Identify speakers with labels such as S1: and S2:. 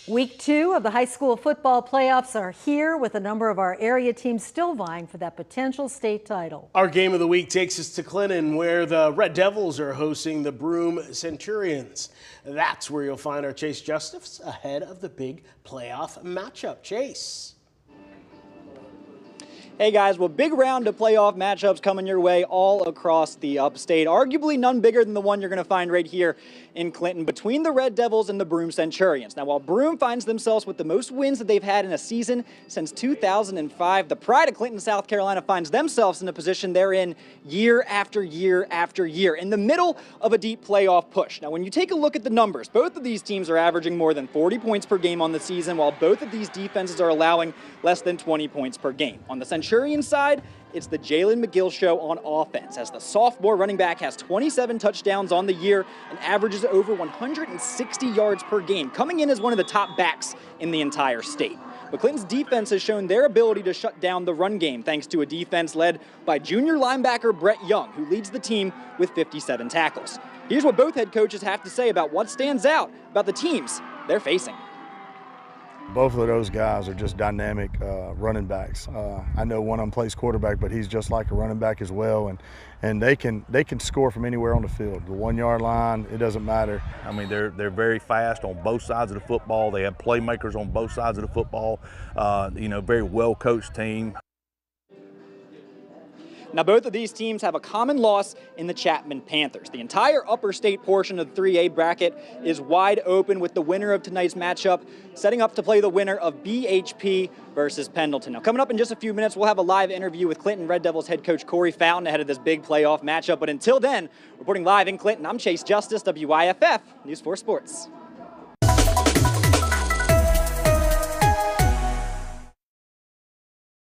S1: Week 2 of the high school football playoffs are here, with a number of our area teams still vying for that potential state title.
S2: Our game of the week takes us to Clinton, where the Red Devils are hosting the Broome Centurions. That's where you'll find our Chase Justice ahead of the big playoff matchup. Chase.
S3: Hey guys, well, big round of playoff matchups coming your way all across the upstate. Arguably none bigger than the one you're going to find right here in Clinton between the Red Devils and the Broome Centurions. Now, while Broome finds themselves with the most wins that they've had in a season since 2005, the pride of Clinton, South Carolina finds themselves in a position they're in year after year after year, in the middle of a deep playoff push. Now, when you take a look at the numbers, both of these teams are averaging more than 40 points per game on the season, while both of these defenses are allowing less than 20 points per game. On the Centurion side, it's the Jalen McGill show on offense, as the sophomore running back has 27 touchdowns on the year and averages over 160 yards per game, coming in as one of the top backs in the entire state. But Clinton's defense has shown their ability to shut down the run game, thanks to a defense led by junior linebacker Brett Young, who leads the team with 57 tackles. Here's what both head coaches have to say about what stands out about the teams they're facing.
S4: Both of those guys are just dynamic running backs. I know one of them plays quarterback, but he's just like a running back as well, and they can score from anywhere on the field. The 1 yard line, it doesn't matter.
S5: I mean, they're very fast on both sides of the football. They have playmakers on both sides of the football. Very well coached team.
S3: Now, both of these teams have a common loss in the Chapman Panthers. The entire upper state portion of the 3A bracket is wide open, with the winner of tonight's matchup setting up to play the winner of BHP versus Pendleton. Now, coming up in just a few minutes, we'll have a live interview with Clinton Red Devils head coach Corey Fountain ahead of this big playoff matchup. But until then, reporting live in Clinton, I'm Chase Justice, WIFF News 4 Sports.